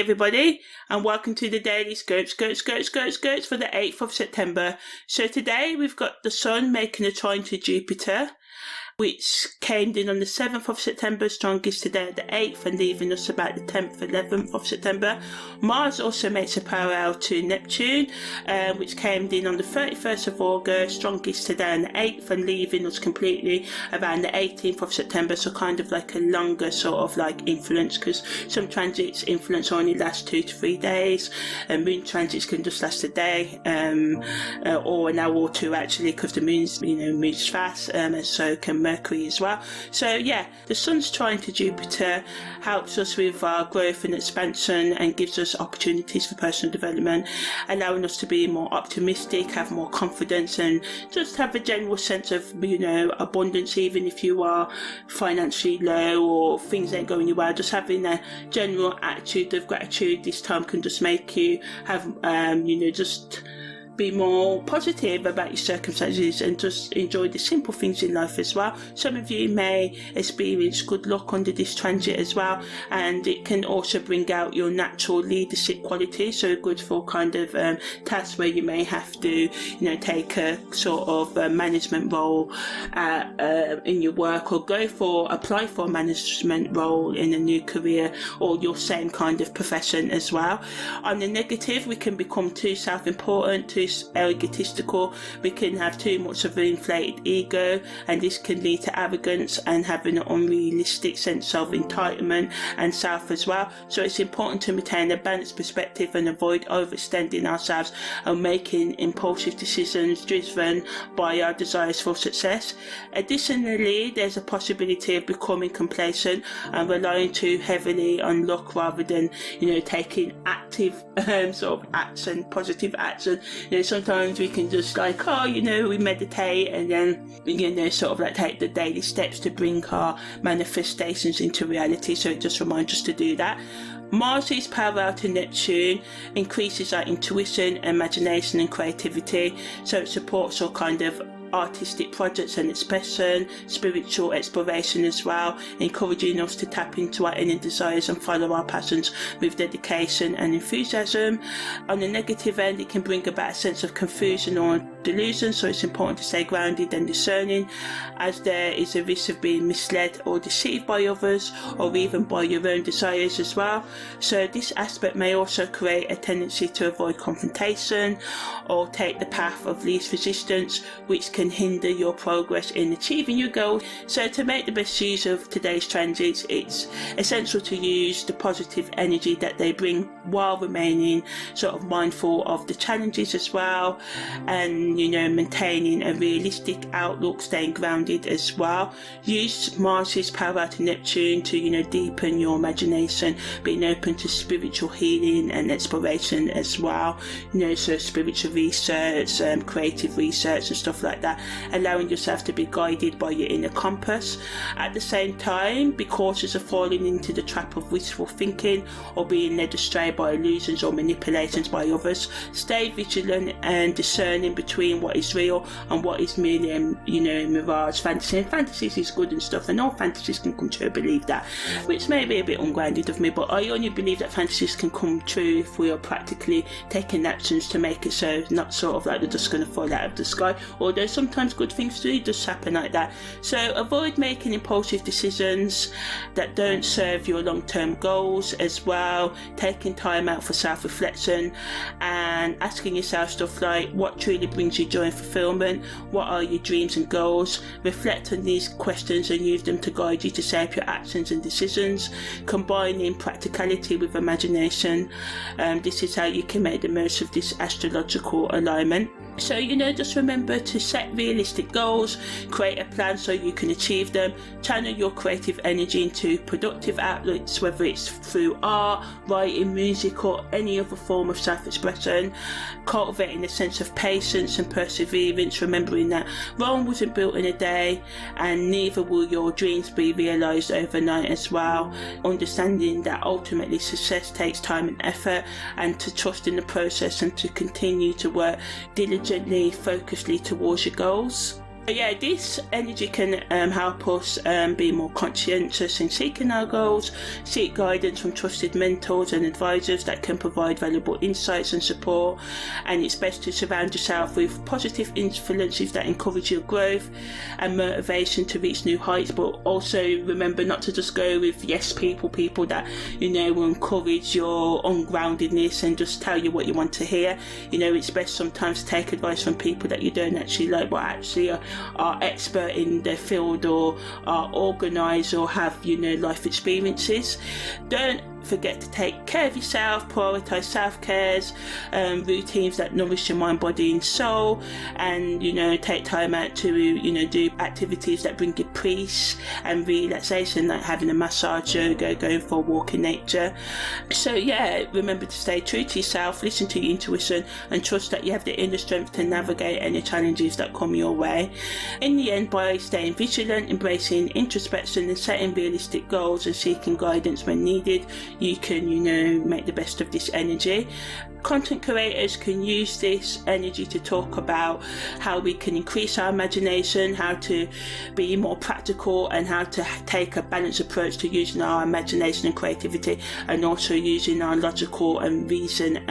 everybody, and welcome to the Daily Scopes for the 8th of September. So today we've got the Sun making a trine to Jupiter, which came in on the 7th of September, strongest today at the 8th, and leaving us about the 10th, 11th of September. Mars also makes a parallel to Neptune, which came in on the 31st of August, strongest today on the 8th, and leaving us completely around the 18th of September, so kind of like a longer sort of like influence, because some transits influence only last 2 to 3 days, and moon transits can just last a day, or an hour or two actually, because the moon's, moves fast, and so can Mercury as well. So yeah, the Sun's trine to Jupiter helps us with our growth and expansion and gives us opportunities for personal development, allowing us to be more optimistic, have more confidence, and just have a general sense of abundance, even if you are financially low or things ain't going well. Just having a general attitude of gratitude this time can just make you have just be more positive about your circumstances and just enjoy the simple things in life as well. Some of you may experience good luck under this transit as well, and it can also bring out your natural leadership qualities, so good for kind of tasks where you may have to take a sort of management role in your work, or apply for a management role in a new career or your same kind of profession as well. On the negative, we can become too self-important, too egotistical. We can have too much of an inflated ego, and this can lead to arrogance and having an unrealistic sense of entitlement and self as well. So it's important to maintain a balanced perspective and avoid overextending ourselves and making impulsive decisions driven by our desires for success. Additionally, there's a possibility of becoming complacent and relying too heavily on luck rather than taking active sort of action, positive action. Sometimes we can just we meditate and then sort of like take the daily steps to bring our manifestations into reality. So it just reminds us to do that. Mars' parallel to Neptune increases our intuition, imagination and creativity, so it supports our kind of artistic projects and expression, spiritual exploration as well, encouraging us to tap into our inner desires and follow our passions with dedication and enthusiasm. On the negative end, it can bring about a sense of confusion or delusion, so it's important to stay grounded and discerning, as there is a risk of being misled or deceived by others, or even by your own desires as well. So this aspect may also create a tendency to avoid confrontation or take the path of least resistance, which can hinder your progress in achieving your goals. So to make the best use of today's transits, it's essential to use the positive energy that they bring while remaining sort of mindful of the challenges as well, and maintaining a realistic outlook, staying grounded as well. Use Mars' power to Neptune to deepen your imagination, being open to spiritual healing and exploration as well, so spiritual research, creative research and stuff like that, allowing yourself to be guided by your inner compass. At the same time, be cautious of falling into the trap of wishful thinking or being led astray by illusions or manipulations by others. Stay vigilant and discerning between what is real and what is merely a mirage, fantasy. And fantasies is good and stuff, and all fantasies can come true, I believe that, which may be a bit ungrounded of me, but I only believe that fantasies can come true if we are practically taking actions to make it so, not sort of like they're just going to fall out of the sky, although sometimes good things do just happen like that. So avoid making impulsive decisions that don't serve your long-term goals as well, taking time out for self-reflection and asking yourself stuff like, what truly brings you joy and fulfillment? What are your dreams and goals? Reflect on these questions and use them to guide you to shape your actions and decisions, combining practicality with imagination. This is how you can make the most of this astrological alignment. So just remember to set realistic goals, create a plan so you can achieve them, channel your creative energy into productive outlets, whether it's through art, writing, music or any other form of self-expression, cultivating a sense of patience and perseverance, remembering that Rome wasn't built in a day and neither will your dreams be realised overnight as well, understanding that ultimately success takes time and effort, and to trust in the process and to continue to work diligently, focusedly towards your goals. But yeah, this energy can help us be more conscientious in seeking our goals, seek guidance from trusted mentors and advisors that can provide valuable insights and support. And it's best to surround yourself with positive influences that encourage your growth and motivation to reach new heights. But also remember not to just go with yes people that, you know, will encourage your ungroundedness and just tell you what you want to hear. You know, it's best sometimes to take advice from people that you don't actually like, but actually are expert in their field or are organised or have, you know, life experiences. Don't forget to take care of yourself, prioritise self-cares, routines that nourish your mind, body and soul, and, you know, take time out to, you know, do activities that bring you peace and relaxation, like having a massage, yoga, going for a walk in nature. So yeah, remember to stay true to yourself, listen to your intuition and trust that you have the inner strength to navigate any challenges that come your way. In the end, by staying vigilant, embracing introspection and setting realistic goals and seeking guidance when needed, you can, you know, make the best of this energy. Content creators can use this energy to talk about how we can increase our imagination, how to be more practical, and how to take a balanced approach to using our imagination and creativity, and also using our logical and reason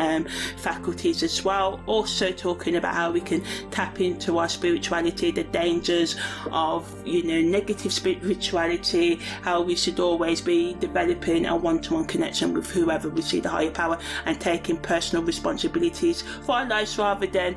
faculties as well. Also talking about how we can tap into our spirituality, the dangers of, you know, negative spirituality, how we should always be developing a one-to-one connection with whoever we see the higher power, and taking personal responsibilities for our lives rather than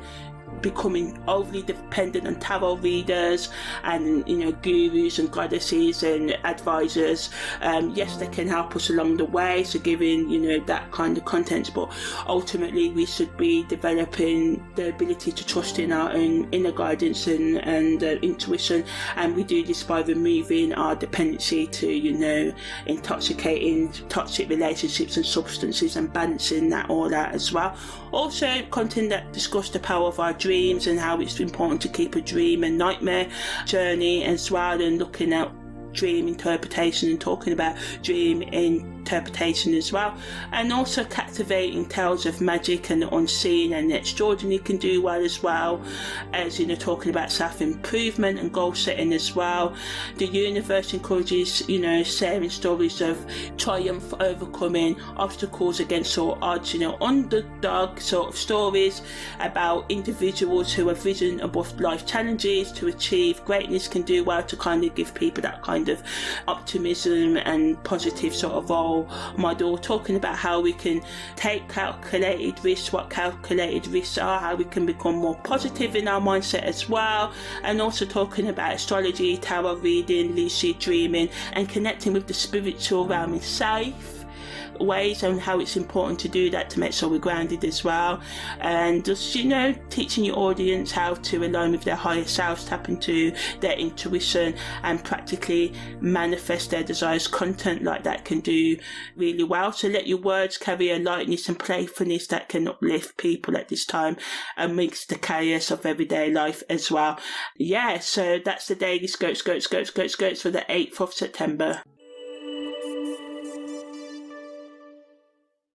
becoming overly dependent on tarot readers and, you know, gurus and goddesses and advisors. Yes, they can help us along the way, so giving, you know, that kind of content, but ultimately we should be developing the ability to trust in our own inner guidance and intuition, and we do this by removing our dependency to, you know, intoxicating toxic relationships and substances, and balancing that all out as well. Also content that discuss the power of our dreams and how it's important to keep a dream and nightmare journey as well, and looking at dream interpretation and talking about dream interpretation as well, and also captivating tales of magic and the unseen and the extraordinary can do well, as well as, you know, talking about self-improvement and goal setting as well. The universe encourages, you know, sharing stories of triumph, overcoming obstacles against all odds, you know, underdog sort of stories about individuals who have risen above life challenges to achieve greatness can do well, to kind of give people that kind of optimism and positive sort of role model. Talking about how we can take calculated risks, what calculated risks are, how we can become more positive in our mindset as well, and also talking about astrology, tarot reading, lucid dreaming, and connecting with the spiritual realm in safe ways, and how it's important to do that to make sure we're grounded as well. And just, you know, teaching your audience how to align with their higher selves, tap into their intuition and practically manifest their desires. Content like that can do really well, so let your words carry a lightness and playfulness that can uplift people at this time amidst the chaos of everyday life as well. Yeah, so that's the daily scopes for the 8th of September.